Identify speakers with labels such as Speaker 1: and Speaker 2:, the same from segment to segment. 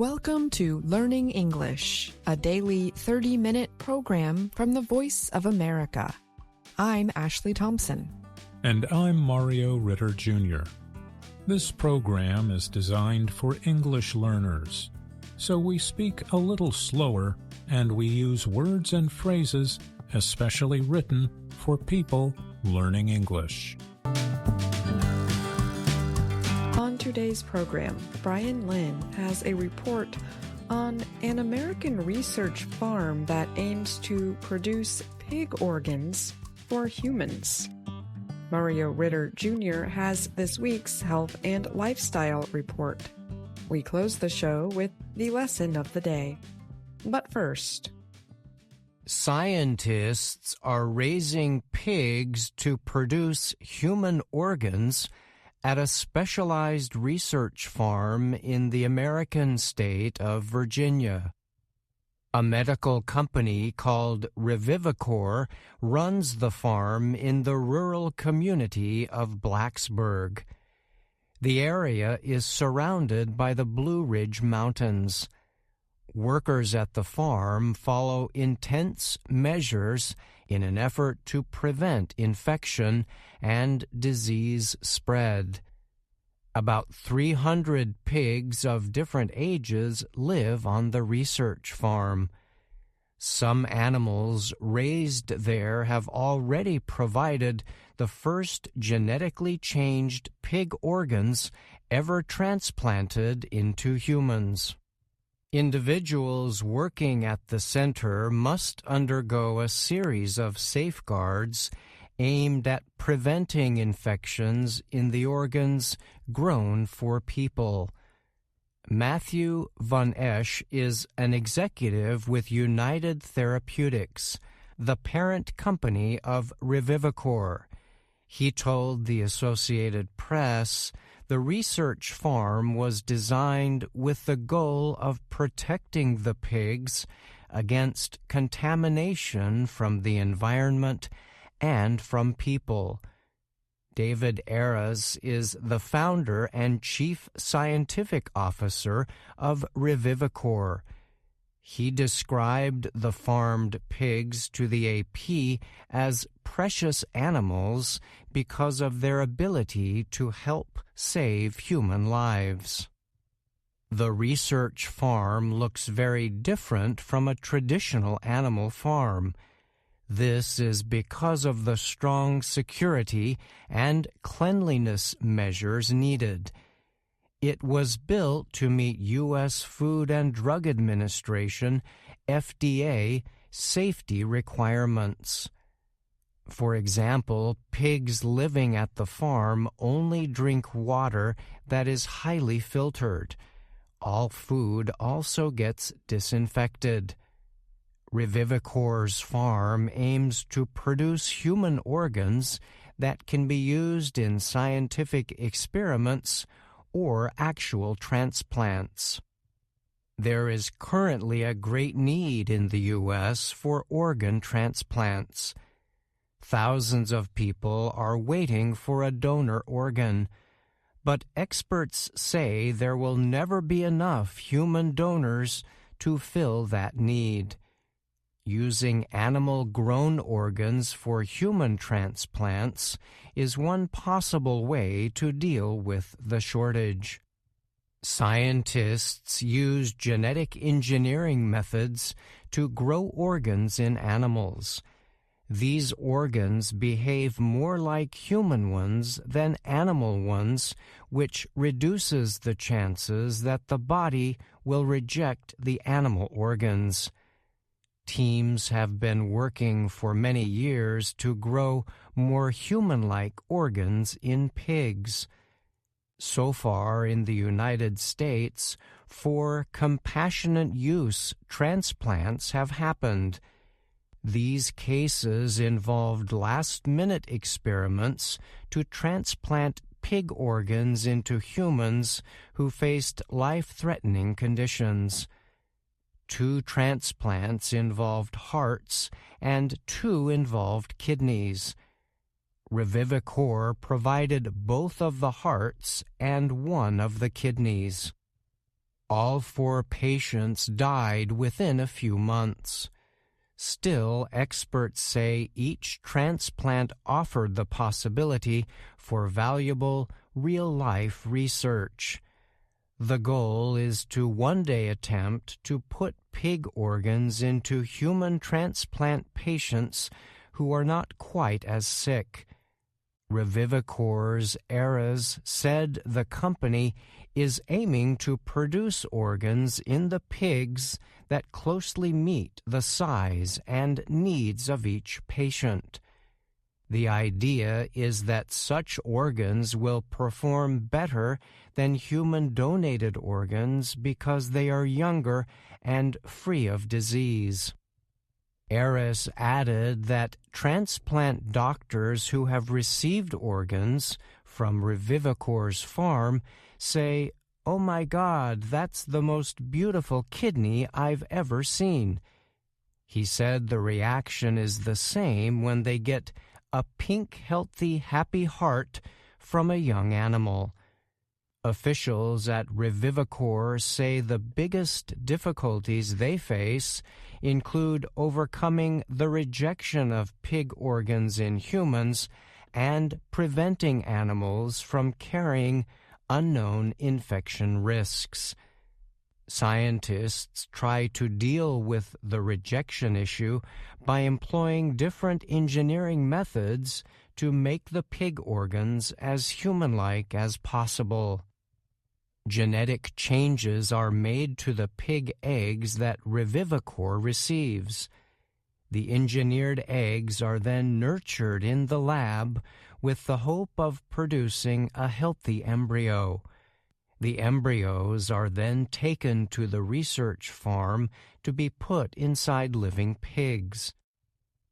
Speaker 1: Welcome to Learning English, a daily 30-minute program from the Voice of America. I'm Ashley Thompson.
Speaker 2: And I'm Mario Ritter Jr. This program is designed for English learners, so we speak a little slower and we use words and phrases especially written for people learning English.
Speaker 1: On today's program, Brian Lynn has a report on an American research farm that aims to produce pig organs for humans. Mario Ritter Jr. has this week's health and lifestyle report. We close the show with the lesson of the day. But first,
Speaker 3: scientists are raising pigs to produce human organs at a specialized research farm in the American state of Virginia. A medical company called Revivicor runs the farm in the rural community of Blacksburg. The area is surrounded by the Blue Ridge Mountains. Workers at the farm follow intense measures in an effort to prevent infection and disease spread. About 300 pigs of different ages live on the research farm. Some animals raised there have already provided the first genetically changed pig organs ever transplanted into humans. Individuals working at the center must undergo a series of safeguards aimed at preventing infections in the organs grown for people. Matthew Von Esch is an executive with United Therapeutics, the parent company of Revivicor. He told the Associated Press the research farm was designed with the goal of protecting the pigs against contamination from the environment and from people. David Aras is the founder and chief scientific officer of Revivicor. He described the farmed pigs to the AP as precious animals because of their ability to help save human lives. The research farm looks very different from a traditional animal farm. This is because of the strong security and cleanliness measures needed. It was built to meet U.S. Food and Drug Administration, FDA, safety requirements. For example, pigs living at the farm only drink water that is highly filtered. All food also gets disinfected. Revivicor's farm aims to produce human organs that can be used in scientific experiments or actual transplants. There is currently a great need in the U.S. for organ transplants. Thousands of people are waiting for a donor organ, but experts say there will never be enough human donors to fill that need. Using animal-grown organs for human transplants is one possible way to deal with the shortage. Scientists use genetic engineering methods to grow organs in animals. These organs behave more like human ones than animal ones, which reduces the chances that the body will reject the animal organs. Teams have been working for many years to grow more human-like organs in pigs. So far in the United States, 4 compassionate use transplants have happened. These cases involved last-minute experiments to transplant pig organs into humans who faced life-threatening conditions. 2 transplants involved hearts and 2 involved kidneys. Revivicor provided both of the hearts and 1 of the kidneys. All 4 patients died within a few months. Still, experts say each transplant offered the possibility for valuable, real-life research. The goal is to one day attempt to put pig organs into human transplant patients who are not quite as sick. Revivicor's Eras said the company is aiming to produce organs in the pigs that closely meet the size and needs of each patient. The idea is that such organs will perform better than human-donated organs because they are younger and free of disease. Eras added that transplant doctors who have received organs from Revivicor's farm say, "Oh my God, that's the most beautiful kidney I've ever seen." He said the reaction is the same when they get a pink, healthy, happy heart from a young animal. Officials at Revivicor say the biggest difficulties they face include overcoming the rejection of pig organs in humans and preventing animals from carrying unknown infection risks. Scientists try to deal with the rejection issue by employing different engineering methods to make the pig organs as human-like as possible. Genetic changes are made to the pig eggs that Revivicor receives. The engineered eggs are then nurtured in the lab with the hope of producing a healthy embryo. The embryos are then taken to the research farm to be put inside living pigs.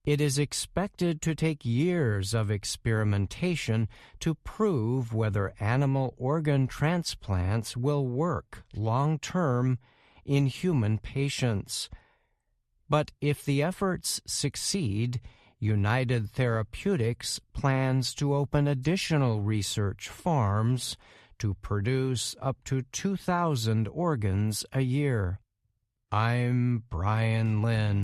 Speaker 3: It is expected to take years of experimentation to prove whether animal organ transplants will work long-term in human patients. But if the efforts succeed, United Therapeutics plans to open additional research farms to produce up to 2,000 organs a year. I'm Brian Lynn.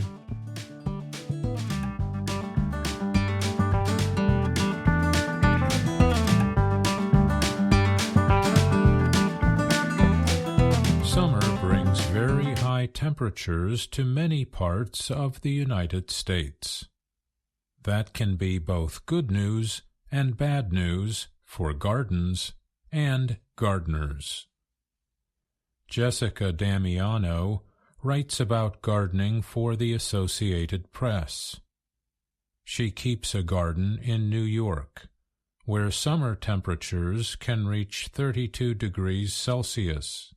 Speaker 2: Summer brings very high temperatures to many parts of the United States. That can be both good news and bad news for gardens and gardeners. Jessica Damiano writes about gardening for the Associated Press. She keeps a garden in New York, where summer temperatures can reach 32 degrees Celsius.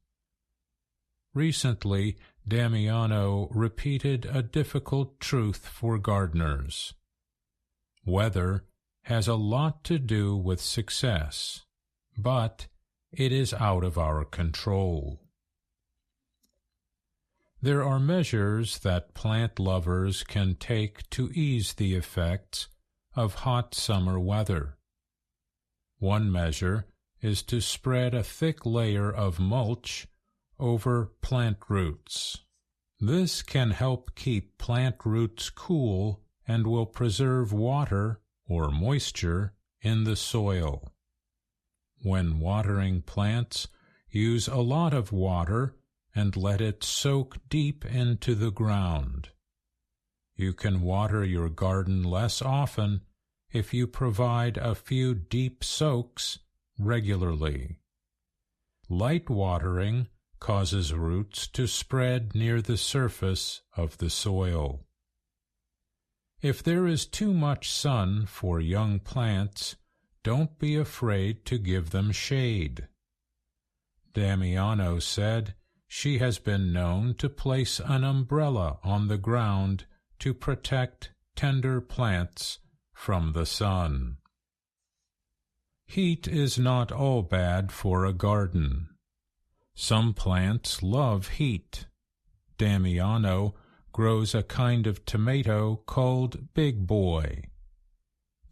Speaker 2: Recently, Damiano repeated a difficult truth for gardeners. Weather has a lot to do with success, but it is out of our control. There are measures that plant lovers can take to ease the effects of hot summer weather. One measure is to spread a thick layer of mulch over plant roots. This can help keep plant roots cool and will preserve water or moisture in the soil. When watering plants, use a lot of water and let it soak deep into the ground. You can water your garden less often if you provide a few deep soaks regularly. Light watering causes roots to spread near the surface of the soil. If there is too much sun for young plants, don't be afraid to give them shade. Damiano said she has been known to place an umbrella on the ground to protect tender plants from the sun. Heat is not all bad for a garden. Some plants love heat. Damiano grows a kind of tomato called Big Boy.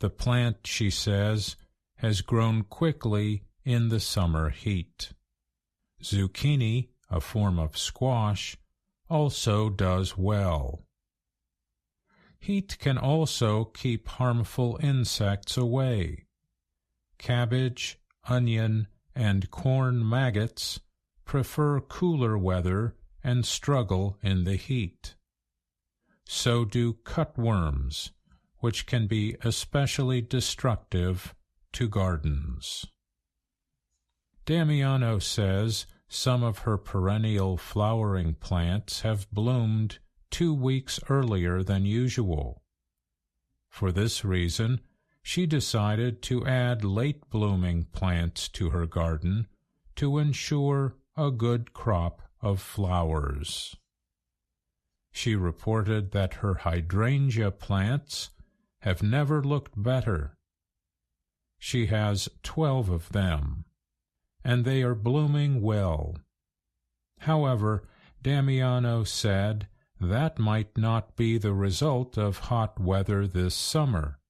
Speaker 2: The plant, she says, has grown quickly in the summer heat. Zucchini, a form of squash, also does well. Heat can also keep harmful insects away. Cabbage, onion, and corn maggots prefer cooler weather and struggle in the heat. So do cutworms, which can be especially destructive to gardens. Damiano says some of her perennial flowering plants have bloomed 2 weeks earlier than usual. For this reason, she decided to add late-blooming plants to her garden to ensure a good crop of flowers. She reported that her hydrangea plants have never looked better. She has 12 of them, and they are blooming well. However, Damiano said that might not be the result of hot weather this summer.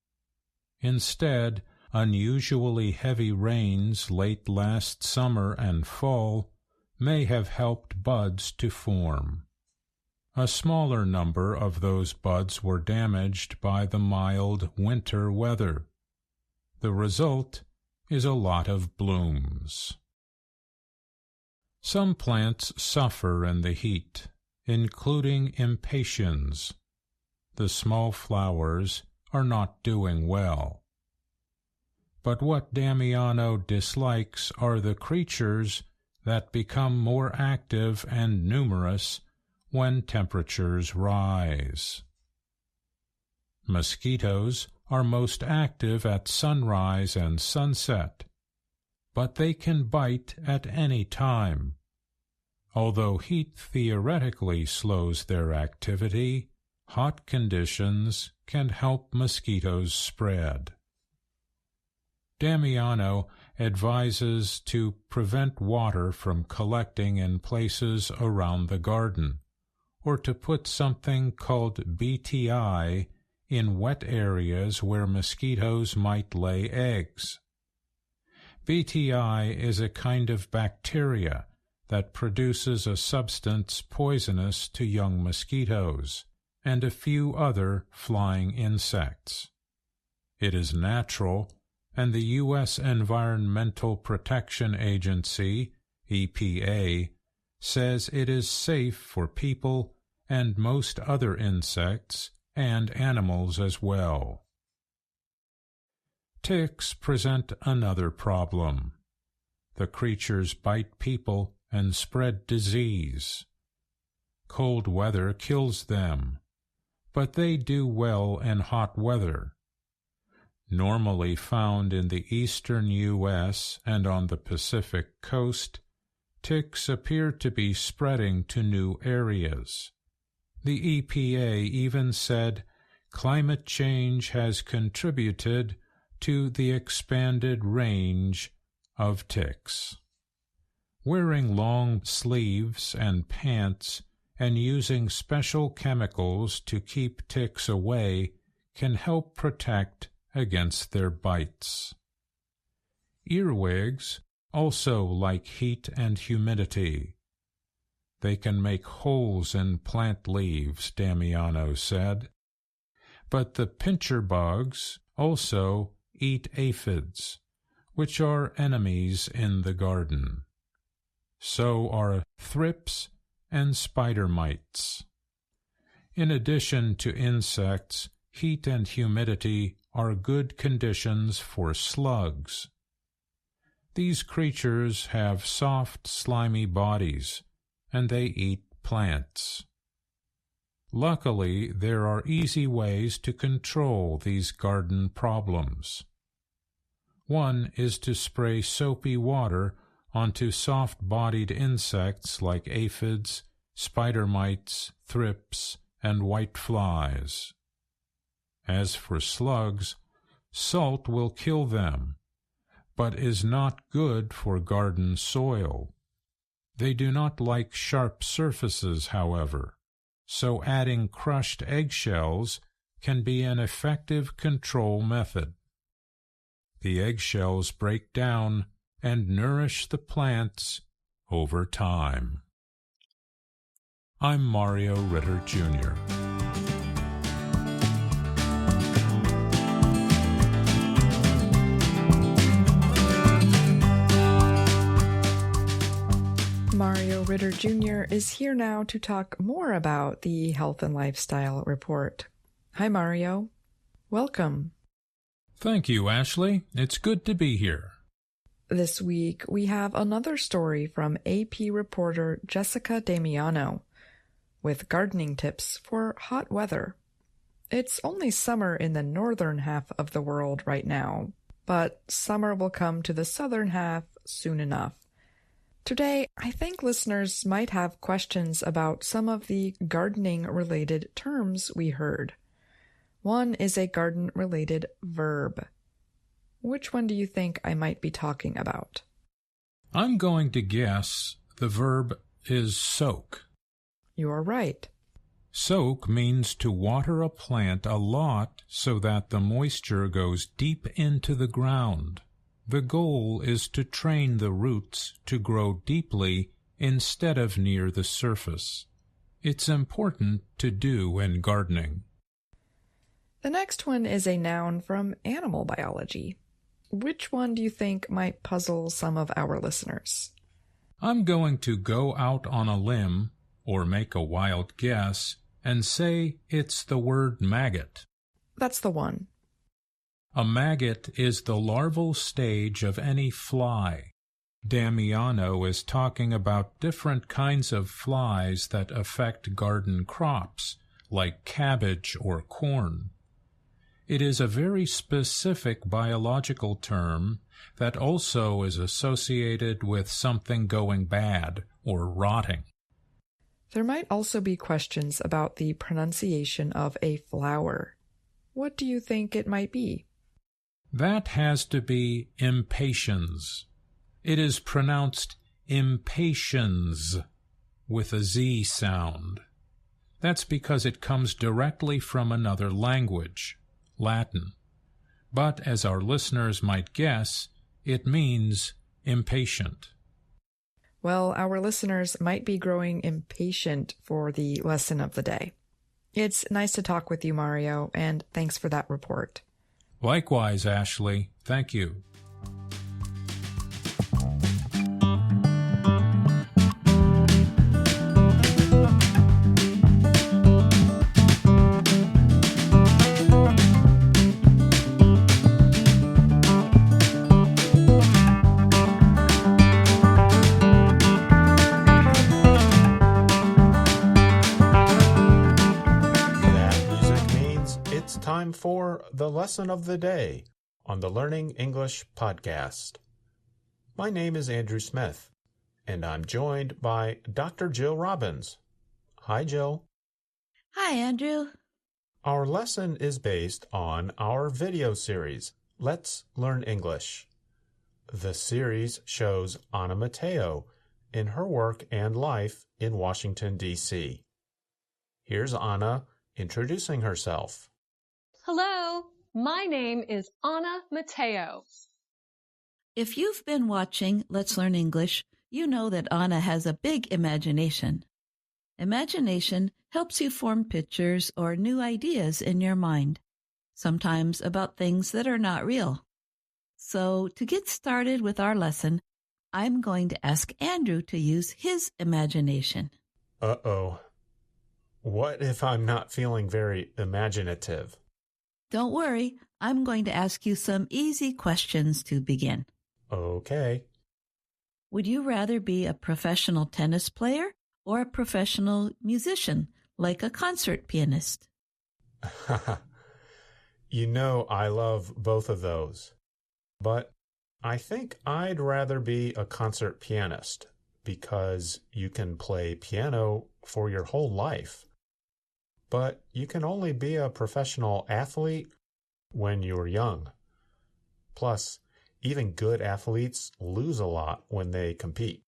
Speaker 2: Instead, unusually heavy rains late last summer and fall may have helped buds to form. A smaller number of those buds were damaged by the mild winter weather. The result is a lot of blooms. Some plants suffer in the heat, including impatiens. The small flowers are not doing well. But what Damiano dislikes are the creatures that become more active and numerous when temperatures rise. Mosquitoes are most active at sunrise and sunset, but they can bite at any time. Although heat theoretically slows their activity, hot conditions can help mosquitoes spread. Damiano advises to prevent water from collecting in places around the garden, or to put something called BTI in wet areas where mosquitoes might lay eggs. BTI is a kind of bacteria that produces a substance poisonous to young mosquitoes and a few other flying insects. It is natural, and the U.S. Environmental Protection Agency, EPA, says it is safe for people and most other insects and animals as well. Ticks present another problem. The creatures bite people and spread disease. Cold weather kills them, but they do well in hot weather. Normally found in the eastern U.S. and on the Pacific coast, ticks appear to be spreading to new areas. The EPA even said climate change has contributed to the expanded range of ticks. Wearing long sleeves and pants and using special chemicals to keep ticks away can help protect against their bites. Earwigs also like heat and humidity. They can make holes in plant leaves, Damiano said. But the pincher bugs also eat aphids, which are enemies in the garden. So are thrips and spider mites. In addition to insects, heat and humidity are good conditions for slugs. These creatures have soft, slimy bodies, and they eat plants. Luckily, there are easy ways to control these garden problems. One is to spray soapy water onto soft-bodied insects like aphids, spider mites, thrips, and white flies. As for slugs, salt will kill them, but is not good for garden soil. They do not like sharp surfaces, however, so adding crushed eggshells can be an effective control method. The eggshells break down and nourish the plants over time. I'm Mario Ritter Jr.
Speaker 1: Mario Ritter Jr. is here now to talk more about the Health and Lifestyle Report. Hi, Mario. Welcome.
Speaker 2: Thank you, Ashley. It's good to be here.
Speaker 1: This week, we have another story from AP reporter Jessica Damiano with gardening tips for hot weather. It's only summer in the northern half of the world right now, but summer will come to the southern half soon enough. Today, I think listeners might have questions about some of the gardening-related terms we heard. One is a garden-related verb. Which one do you think I might be talking about?
Speaker 2: I'm going to guess the verb is soak.
Speaker 1: You're right.
Speaker 2: Soak means to water a plant a lot so that the moisture goes deep into the ground. The goal is to train the roots to grow deeply instead of near the surface. It's important to do in gardening.
Speaker 1: The next one is a noun from animal biology. Which one do you think might puzzle some of our listeners?
Speaker 2: I'm going to go out on a limb, or make a wild guess, and say it's the word maggot.
Speaker 1: That's the one.
Speaker 2: A maggot is the larval stage of any fly. Damiano is talking about different kinds of flies that affect garden crops, like cabbage or corn. It is a very specific biological term that also is associated with something going bad or rotting.
Speaker 1: There might also be questions about the pronunciation of a flower. What do you think it might be?
Speaker 2: That has to be impatiens. It is pronounced impatiens with a Z sound. That's because it comes directly from another language, Latin. But as our listeners might guess, it means impatient.
Speaker 1: Well, our listeners might be growing impatient for the lesson of the day. It's nice to talk with you, Mario, and thanks for that report.
Speaker 2: Likewise, Ashley. Thank you.
Speaker 4: Time for the lesson of the day on the Learning English podcast. My name is Andrew Smith, and I'm joined by Dr. Jill Robbins. Hi, Jill.
Speaker 5: Hi, Andrew.
Speaker 4: Our lesson is based on our video series, Let's Learn English. The series shows Anna Mateo in her work and life in Washington, D.C. Here's Anna introducing herself.
Speaker 6: Hello, my name is Anna Mateo.
Speaker 5: If you've been watching Let's Learn English, you know that Anna has a big imagination. Imagination helps you form pictures or new ideas in your mind, sometimes about things that are not real. So, to get started with our lesson, I'm going to ask Andrew to use his imagination.
Speaker 4: Uh-oh. What if I'm not feeling very imaginative?
Speaker 5: Don't worry, I'm going to ask you some easy questions to begin.
Speaker 4: Okay.
Speaker 5: Would you rather be a professional tennis player or a professional musician, like a concert pianist?
Speaker 4: You know I love both of those. But I think I'd rather be a concert pianist because you can play piano for your whole life. But you can only be a professional athlete when you're young. Plus, even good athletes lose a lot when they compete.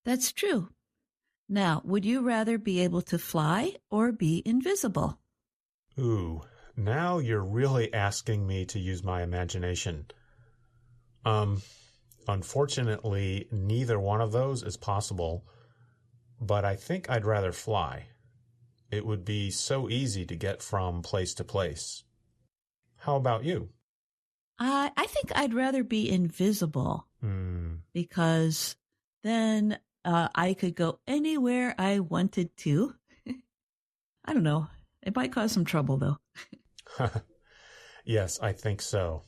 Speaker 5: That's true. Now, would you rather be able to fly or be invisible?
Speaker 4: Ooh, now you're really asking me to use my imagination. Unfortunately, neither one of those is possible. but I think I'd rather fly. It would be so easy to get from place to place. How about you?
Speaker 5: I think I'd rather be invisible because then I could go anywhere I wanted to. I don't know. It might cause some trouble, though.
Speaker 4: Yes, I think so.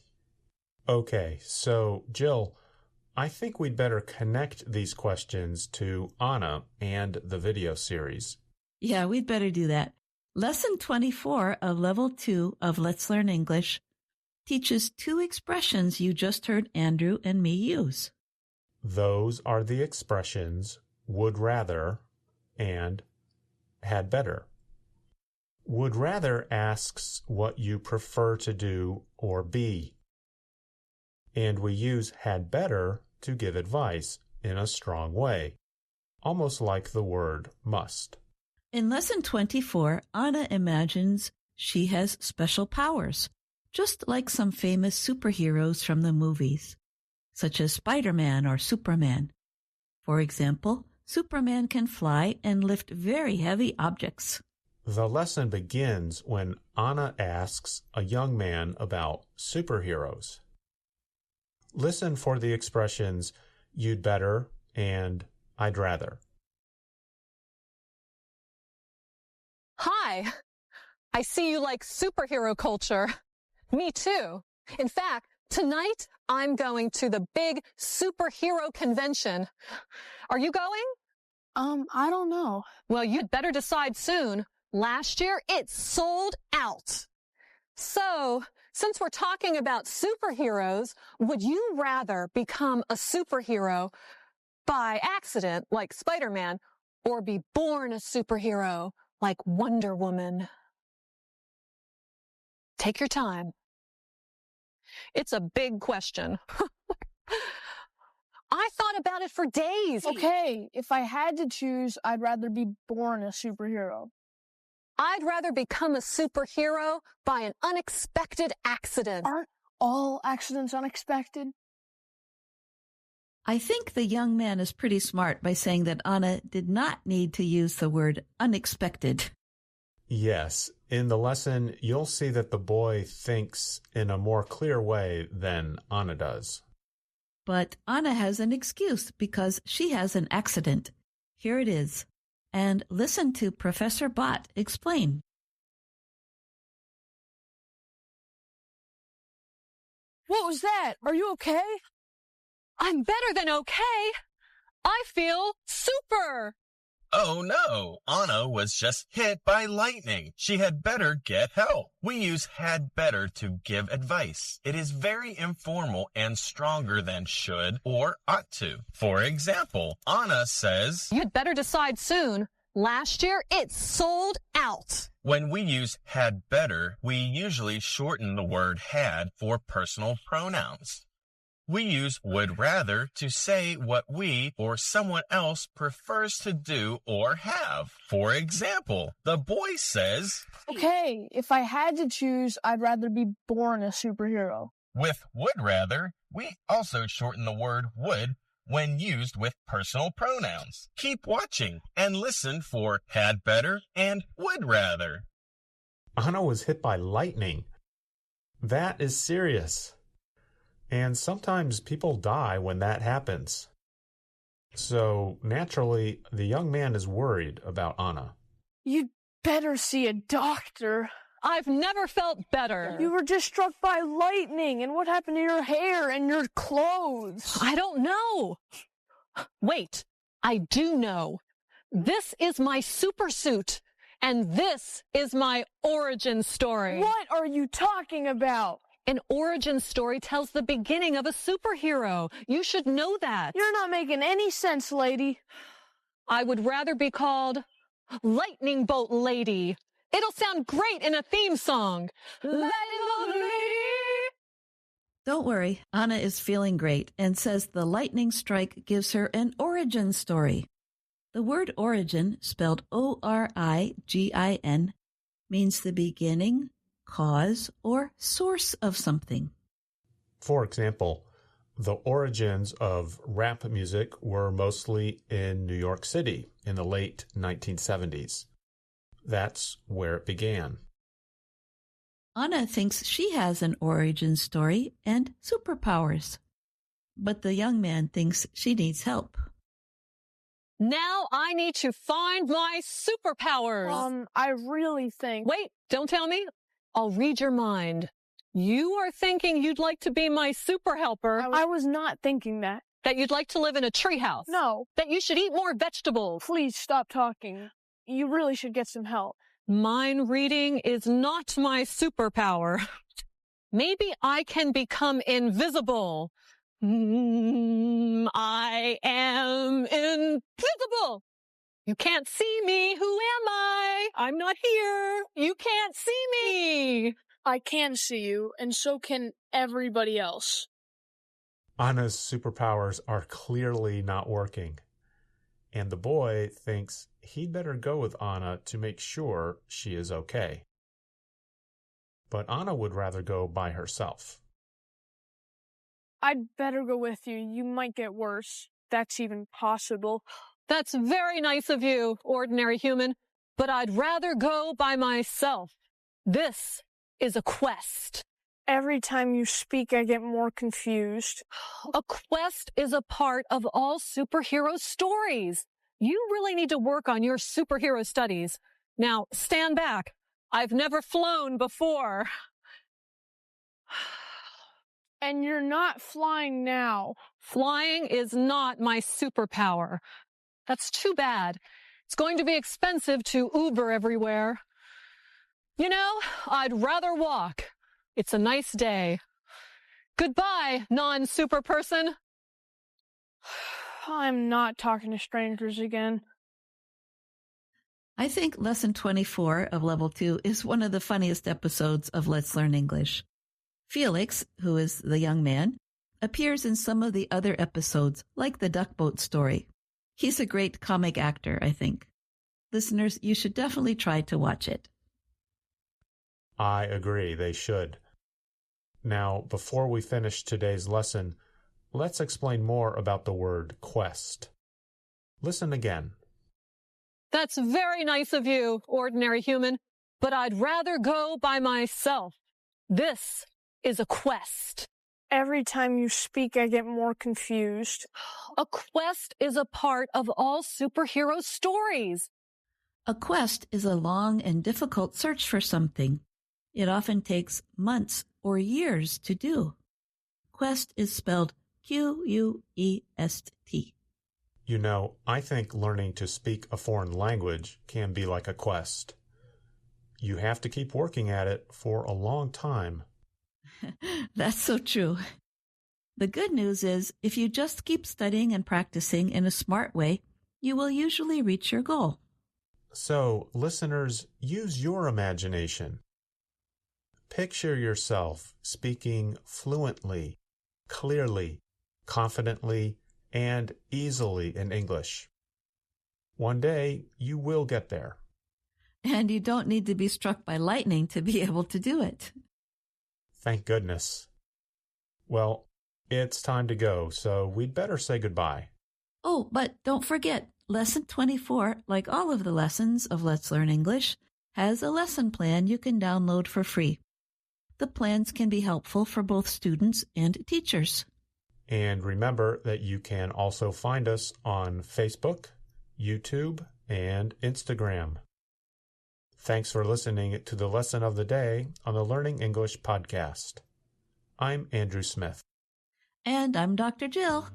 Speaker 4: Okay, so Jill, I think we'd better connect these questions to Anna and the video series.
Speaker 5: Yeah, we'd better do that. Lesson 24 of Level 2 of Let's Learn English teaches two expressions you just heard Andrew and me use.
Speaker 4: Those are the expressions would rather and had better. Would rather asks what you prefer to do or be. And we use had better to give advice in a strong way, almost like the word must.
Speaker 5: In Lesson 24, Anna imagines she has special powers, just like some famous superheroes from the movies, such as Spider-Man or Superman. For example, Superman can fly and lift very heavy objects.
Speaker 4: The lesson begins when Anna asks a young man about superheroes. Listen for the expressions you'd better and I'd rather.
Speaker 6: Hi, I see you like superhero culture. Me too. In fact, tonight I'm going to the big superhero convention. Are you going?
Speaker 7: I don't know.
Speaker 6: Well, you'd better decide soon. Last year, it sold out. So, since we're talking about superheroes, would you rather become a superhero by accident, like Spider-Man, or be born a superhero, like Wonder Woman? Take your time. It's a big question. I thought about it for days.
Speaker 7: Okay, if I had to choose, I'd rather be born a superhero.
Speaker 6: I'd rather become a superhero by an unexpected accident.
Speaker 7: Aren't all accidents unexpected?
Speaker 5: I think the young man is pretty smart by saying that Anna did not need to use the word unexpected.
Speaker 4: Yes, in the lesson, you'll see that the boy thinks in a more clear way than Anna does.
Speaker 5: But Anna has an excuse because she has an accident. Here it is. And listen to Professor Bott explain.
Speaker 7: What was that? Are you okay?
Speaker 6: I'm better than okay. I feel super.
Speaker 8: Oh no, Anna was just hit by lightning. She had better get help. We use had better to give advice. It is very informal and stronger than should or ought to. For example, Anna says,
Speaker 6: You'd better decide soon. Last year, it sold out.
Speaker 8: When we use had better, we usually shorten the word had for personal pronouns. We use would rather to say what we or someone else prefers to do or have. For example, the boy says,
Speaker 7: Okay, if I had to choose, I'd rather be born a superhero.
Speaker 8: With would rather, we also shorten the word would when used with personal pronouns. Keep watching and listen for had better and would rather.
Speaker 4: Anna was hit by lightning. That is serious. And sometimes people die when that happens. So, naturally, the young man is worried about Anna.
Speaker 7: You'd better see a doctor.
Speaker 6: I've never felt better.
Speaker 7: You were just struck by lightning, and what happened to your hair and your clothes?
Speaker 6: I don't know. Wait, I do know. This is my super suit, and this is my origin story.
Speaker 7: What are you talking about?
Speaker 6: An origin story tells the beginning of a superhero. You should know that.
Speaker 7: You're not making any sense, lady.
Speaker 6: I would rather be called Lightning Bolt Lady. It'll sound great in a theme song. Lightning Bolt Lady.
Speaker 5: Don't worry, Anna is feeling great and says the lightning strike gives her an origin story. The word origin, spelled O-R-I-G-I-N, means the beginning, cause, or source of something.
Speaker 4: For example, the origins of rap music were mostly in New York City in the late 1970s. That's where it began.
Speaker 5: Anna thinks she has an origin story and superpowers. But the young man thinks she needs help.
Speaker 6: Now I need to find my superpowers.
Speaker 7: I really think...
Speaker 6: Wait, don't tell me. I'll read your mind. You are thinking you'd like to be my super helper.
Speaker 7: I was not thinking that.
Speaker 6: That you'd like to live in a treehouse.
Speaker 7: No.
Speaker 6: That you should eat more vegetables.
Speaker 7: Please stop talking. You really should get some help.
Speaker 6: Mind reading is not my superpower. Maybe I can become invisible. I am invisible. You can't see me. Who am I? I'm not here. You can't see me.
Speaker 7: I can see you, and so can everybody else.
Speaker 4: Anna's superpowers are clearly not working, and the boy thinks he'd better go with Anna to make sure she is okay. But Anna would rather go by herself.
Speaker 7: I'd better go with you. You might get worse. That's even possible.
Speaker 6: That's very nice of you, ordinary human, but I'd rather go by myself. This is a quest.
Speaker 7: Every time you speak, I get more confused.
Speaker 6: A quest is a part of all superhero stories. You really need to work on your superhero studies. Now, stand back. I've never flown before.
Speaker 7: And you're not flying now.
Speaker 6: Flying is not my superpower. That's too bad. It's going to be expensive to Uber everywhere. You know, I'd rather walk. It's a nice day. Goodbye, non-super person.
Speaker 7: I'm not talking to strangers again.
Speaker 5: I think Lesson 24 of Level 2 is one of the funniest episodes of Let's Learn English. Felix, who is the young man, appears in some of the other episodes, like the duck boat story. He's a great comic actor, I think. Listeners, you should definitely try to watch it.
Speaker 4: I agree, they should. Now, before we finish today's lesson, let's explain more about the word quest. Listen again.
Speaker 6: That's very nice of you, ordinary human, but I'd rather go by myself. This is a quest.
Speaker 7: Every time you speak, I get more confused.
Speaker 6: A quest is a part of all superhero stories.
Speaker 5: A quest is a long and difficult search for something. It often takes months or years to do. Quest is spelled Q-U-E-S-T.
Speaker 4: You know, I think learning to speak a foreign language can be like a quest. You have to keep working at it for a long time.
Speaker 5: That's so true. The good news is, if you just keep studying and practicing in a smart way, you will usually reach your goal.
Speaker 4: So, listeners, use your imagination. Picture yourself speaking fluently, clearly, confidently, and easily in English. One day, you will get there.
Speaker 5: And you don't need to be struck by lightning to be able to do it.
Speaker 4: Thank goodness. Well, it's time to go, so we'd better say goodbye.
Speaker 5: Oh, but don't forget, Lesson 24, like all of the lessons of Let's Learn English, has a lesson plan you can download for free. The plans can be helpful for both students and teachers.
Speaker 4: And remember that you can also find us on Facebook, YouTube, and Instagram. Thanks for listening to the Lesson of the Day on the Learning English podcast. I'm Andrew Smith.
Speaker 5: And I'm Dr. Jill.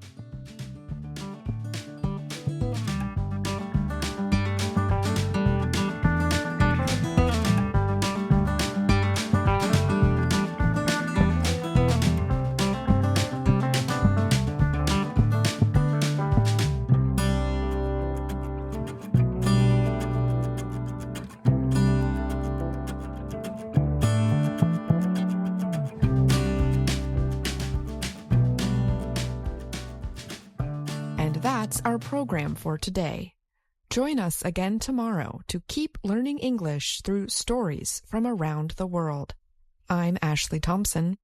Speaker 1: That's our program for today. Join us again tomorrow to keep learning English through stories from around the world. I'm Ashley Thompson.